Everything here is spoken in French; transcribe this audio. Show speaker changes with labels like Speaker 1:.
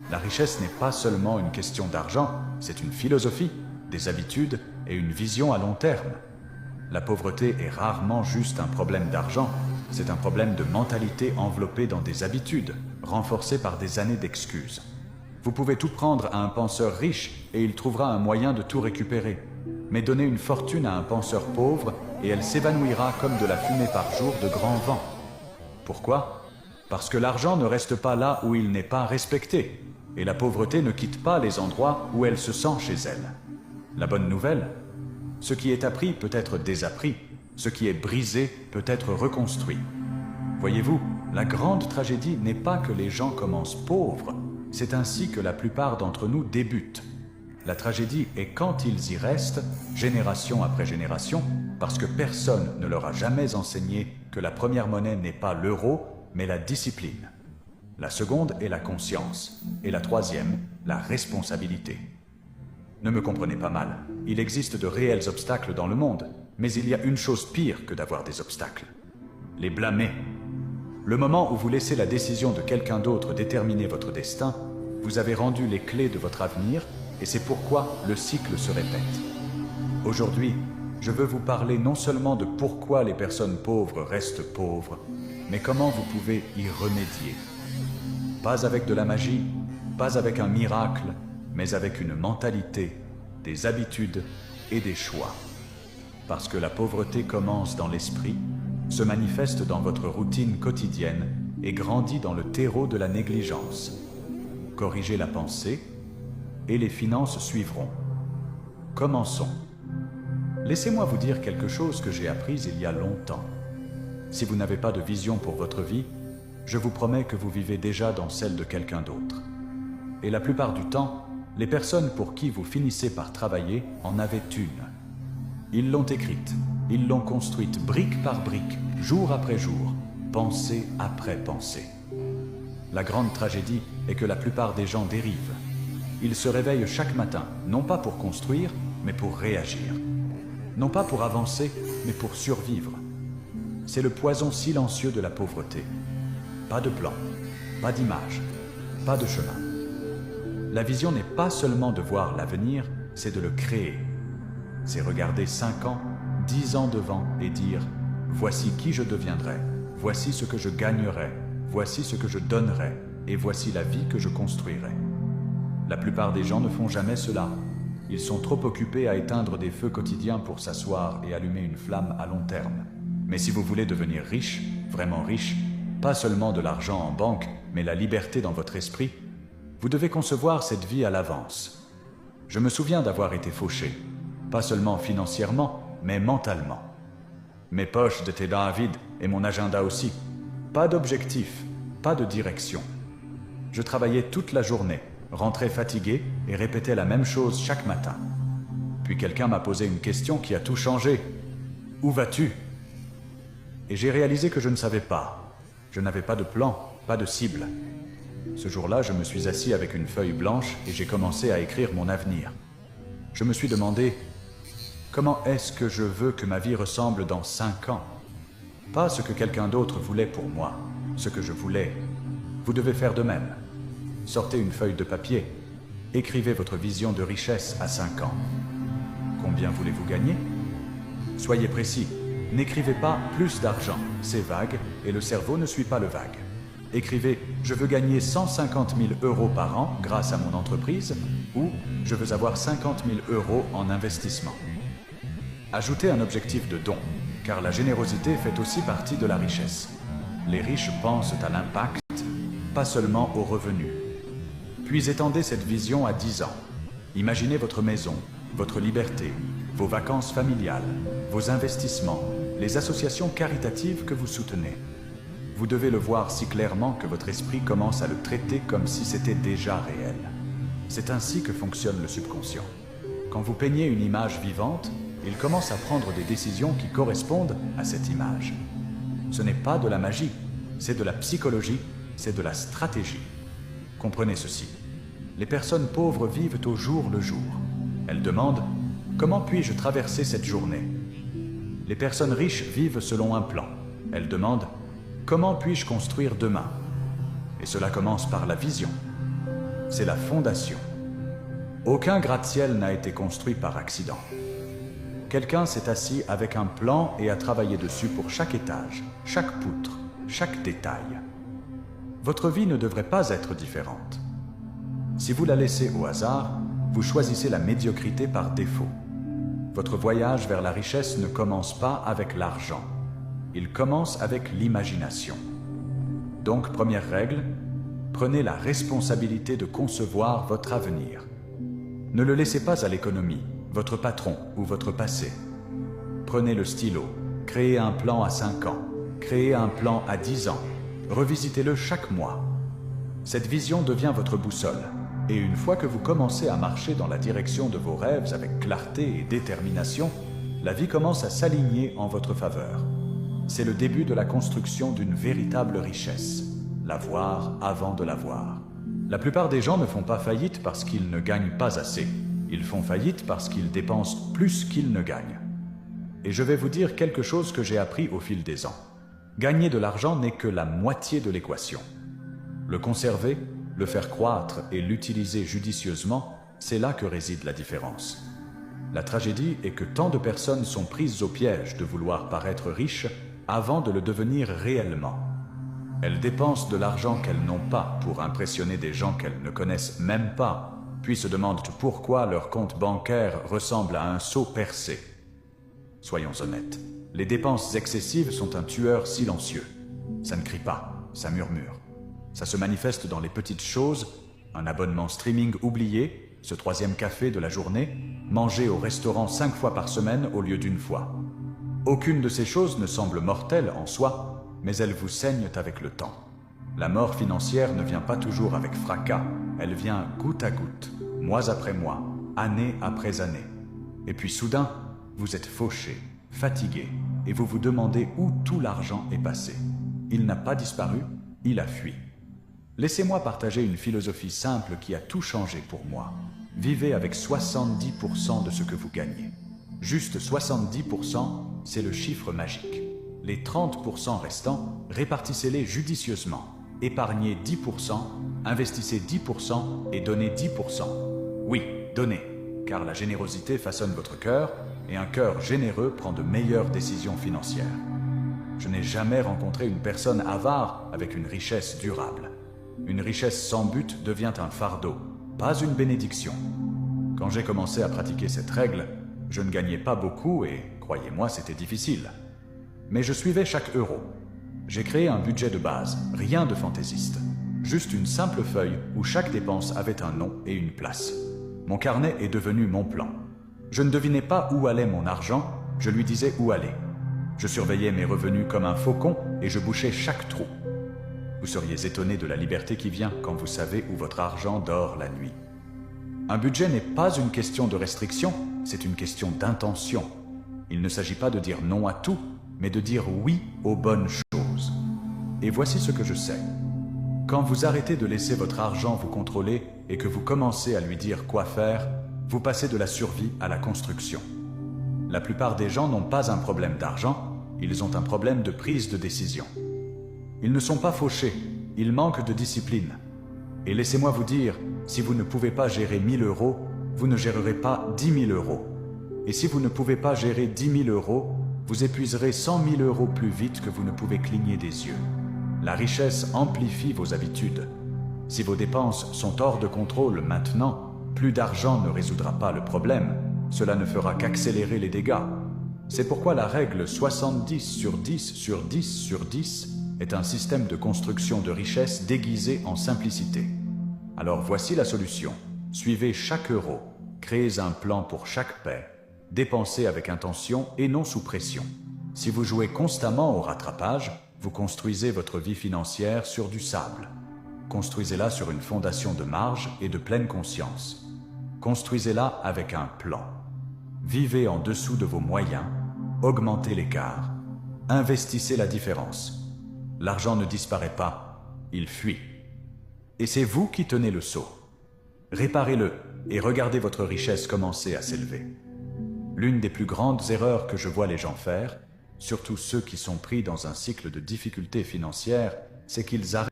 Speaker 1: La richesse n'est pas seulement une question d'argent, c'est une philosophie, des habitudes et une vision à long terme. La pauvreté est rarement juste un problème d'argent, c'est un problème de mentalité enveloppée dans des habitudes, renforcées par des années d'excuses. Vous pouvez tout prendre à un penseur riche et il trouvera un moyen de tout récupérer. Mais donnez une fortune à un penseur pauvre et elle s'évanouira comme de la fumée par jour de grands vents. Pourquoi? Parce que l'argent ne reste pas là où il n'est pas respecté, et la pauvreté ne quitte pas les endroits où elle se sent chez elle. La bonne nouvelle, ce qui est appris peut être désappris, ce qui est brisé peut être reconstruit. Voyez-vous, la grande tragédie n'est pas que les gens commencent pauvres, c'est ainsi que la plupart d'entre nous débutent. La tragédie est quand ils y restent, génération après génération, parce que personne ne leur a jamais enseigné que la première monnaie n'est pas l'euro, mais la discipline. La seconde est la conscience, et la troisième, la responsabilité. Ne me comprenez pas mal, il existe de réels obstacles dans le monde, mais il y a une chose pire que d'avoir des obstacles. Les blâmer. Le moment où vous laissez la décision de quelqu'un d'autre déterminer votre destin, vous avez rendu les clés de votre avenir, et c'est pourquoi le cycle se répète. Aujourd'hui, je veux vous parler non seulement de pourquoi les personnes pauvres restent pauvres, mais comment vous pouvez y remédier. Pas avec de la magie, pas avec un miracle, mais avec une mentalité, des habitudes et des choix. Parce que la pauvreté commence dans l'esprit, se manifeste dans votre routine quotidienne et grandit dans le terreau de la négligence. Corrigez la pensée, et les finances suivront. Commençons. Laissez-moi vous dire quelque chose que j'ai appris il y a longtemps. Si vous n'avez pas de vision pour votre vie, je vous promets que vous vivez déjà dans celle de quelqu'un d'autre. Et la plupart du temps, les personnes pour qui vous finissez par travailler en avaient une. Ils l'ont écrite, ils l'ont construite brique par brique, jour après jour, pensée après pensée. La grande tragédie est que la plupart des gens dérivent. Ils se réveillent chaque matin, non pas pour construire, mais pour réagir. Non pas pour avancer, mais pour survivre. C'est le poison silencieux de la pauvreté. Pas de plan, pas d'image, pas de chemin. La vision n'est pas seulement de voir l'avenir, c'est de le créer. C'est regarder 5 ans, 10 ans devant et dire « Voici qui je deviendrai, voici ce que je gagnerai, voici ce que je donnerai, et voici la vie que je construirai. » La plupart des gens ne font jamais cela. Ils sont trop occupés à éteindre des feux quotidiens pour s'asseoir et allumer une flamme à long terme. Mais si vous voulez devenir riche, vraiment riche, pas seulement de l'argent en banque, mais la liberté dans votre esprit, vous devez concevoir cette vie à l'avance. Je me souviens d'avoir été fauché, pas seulement financièrement, mais mentalement. Mes poches étaient dans un vide et mon agenda aussi. Pas d'objectif, pas de direction. Je travaillais toute la journée, rentrais fatigué et répétais la même chose chaque matin. Puis quelqu'un m'a posé une question qui a tout changé. « Où vas-tu » Et j'ai réalisé que je ne savais pas. Je n'avais pas de plan, pas de cible. Ce jour-là, je me suis assis avec une feuille blanche et j'ai commencé à écrire mon avenir. Je me suis demandé, comment est-ce que je veux que ma vie ressemble dans 5 ans? Pas ce que quelqu'un d'autre voulait pour moi, ce que je voulais. Vous devez faire de même. Sortez une feuille de papier. Écrivez votre vision de richesse à 5 ans. Combien voulez-vous gagner? Soyez précis. N'écrivez pas « plus d'argent », c'est vague et le cerveau ne suit pas le vague. Écrivez « je veux gagner 150 000 € par an grâce à mon entreprise » ou « je veux avoir 50 000 € en investissement ». Ajoutez un objectif de don, car la générosité fait aussi partie de la richesse. Les riches pensent à l'impact, pas seulement aux revenus. Puis étendez cette vision à 10 ans. Imaginez votre maison, votre liberté, vos vacances familiales, vos investissements, les associations caritatives que vous soutenez. Vous devez le voir si clairement que votre esprit commence à le traiter comme si c'était déjà réel. C'est ainsi que fonctionne le subconscient. Quand vous peignez une image vivante, il commence à prendre des décisions qui correspondent à cette image. Ce n'est pas de la magie, c'est de la psychologie, c'est de la stratégie. Comprenez ceci. Les personnes pauvres vivent au jour le jour. Elles demandent « Comment puis-je traverser cette journée ?» Les personnes riches vivent selon un plan. Elles demandent « Comment puis-je construire demain ?» Et cela commence par la vision. c'est la fondation. Aucun gratte-ciel n'a été construit par accident. Quelqu'un s'est assis avec un plan et a travaillé dessus pour chaque étage, chaque poutre, chaque détail. Votre vie ne devrait pas être différente. Si vous la laissez au hasard, vous choisissez la médiocrité par défaut. Votre voyage vers la richesse ne commence pas avec l'argent. Il commence avec l'imagination. Donc, première règle, prenez la responsabilité de concevoir votre avenir. Ne le laissez pas à l'économie, votre patron ou votre passé. Prenez le stylo, créez un plan à 5 ans, créez un plan à 10 ans, revisitez-le chaque mois. Cette vision devient votre boussole, et une fois que vous commencez à marcher dans la direction de vos rêves avec clarté et détermination, la vie commence à s'aligner en votre faveur. C'est le début de la construction d'une véritable richesse, l'avoir avant de l'avoir. La plupart des gens ne font pas faillite parce qu'ils ne gagnent pas assez. Ils font faillite parce qu'ils dépensent plus qu'ils ne gagnent. Et je vais vous dire quelque chose que j'ai appris au fil des ans. Gagner de l'argent n'est que la moitié de l'équation. Le conserver, le faire croître et l'utiliser judicieusement, c'est là que réside la différence. La tragédie est que tant de personnes sont prises au piège de vouloir paraître riches avant de le devenir réellement. Elles dépensent de l'argent qu'elles n'ont pas pour impressionner des gens qu'elles ne connaissent même pas, puis se demandent pourquoi leur compte bancaire ressemble à un seau percé. Soyons honnêtes, les dépenses excessives sont un tueur silencieux. Ça ne crie pas, ça murmure. Ça se manifeste dans les petites choses, un abonnement streaming oublié, ce 3e café de la journée, manger au restaurant 5 fois par semaine au lieu d'1 fois. Aucune de ces choses ne semble mortelle en soi, mais elles vous saignent avec le temps. La mort financière ne vient pas toujours avec fracas, elle vient goutte à goutte, mois après mois, année après année. Et puis soudain, vous êtes fauché, fatigué, et vous vous demandez où tout l'argent est passé. Il n'a pas disparu, il a fui. Laissez-moi partager une philosophie simple qui a tout changé pour moi. Vivez avec 70% de ce que vous gagnez. Juste 70%, c'est le chiffre magique. Les 30% restants, répartissez-les judicieusement. Épargnez 10%, investissez 10% et donnez 10%. Oui, donnez, car la générosité façonne votre cœur, et un cœur généreux prend de meilleures décisions financières. Je n'ai jamais rencontré une personne avare avec une richesse durable. Une richesse sans but devient un fardeau, pas une bénédiction. Quand j'ai commencé à pratiquer cette règle, je ne gagnais pas beaucoup et, croyez-moi, c'était difficile. Mais je suivais chaque euro. J'ai créé un budget de base, rien de fantaisiste. Juste une simple feuille où chaque dépense avait un nom et une place. Mon carnet est devenu mon plan. Je ne devinais pas où allait mon argent, je lui disais où aller. Je surveillais mes revenus comme un faucon et je bouchais chaque trou. Vous seriez étonné de la liberté qui vient quand vous savez où votre argent dort la nuit. Un budget n'est pas une question de restriction, c'est une question d'intention. Il ne s'agit pas de dire non à tout, mais de dire oui aux bonnes choses. Et voici ce que je sais. Quand vous arrêtez de laisser votre argent vous contrôler et que vous commencez à lui dire quoi faire, vous passez de la survie à la construction. La plupart des gens n'ont pas un problème d'argent, ils ont un problème de prise de décision. Ils ne sont pas fauchés, ils manquent de discipline. Et laissez-moi vous dire, si vous ne pouvez pas gérer 1000 euros, vous ne gérerez pas 10 000 euros. Et si vous ne pouvez pas gérer 10 000 euros, vous épuiserez 100 000 euros plus vite que vous ne pouvez cligner des yeux. La richesse amplifie vos habitudes. Si vos dépenses sont hors de contrôle maintenant, plus d'argent ne résoudra pas le problème. Cela ne fera qu'accélérer les dégâts. C'est pourquoi la règle 70 sur 10 sur 10 sur 10 est un système de construction de richesse déguisé en simplicité. Alors voici la solution. Suivez chaque euro, créez un plan pour chaque paie, dépensez avec intention et non sous pression. Si vous jouez constamment au rattrapage, vous construisez votre vie financière sur du sable. Construisez-la sur une fondation de marge et de pleine conscience. Construisez-la avec un plan. Vivez en dessous de vos moyens, augmentez l'écart, investissez la différence. L'argent ne disparaît pas, il fuit. Et c'est vous qui tenez le seau. Réparez-le et regardez votre richesse commencer à s'élever. L'une des plus grandes erreurs que je vois les gens faire, surtout ceux qui sont pris dans un cycle de difficultés financières, c'est qu'ils arrêtent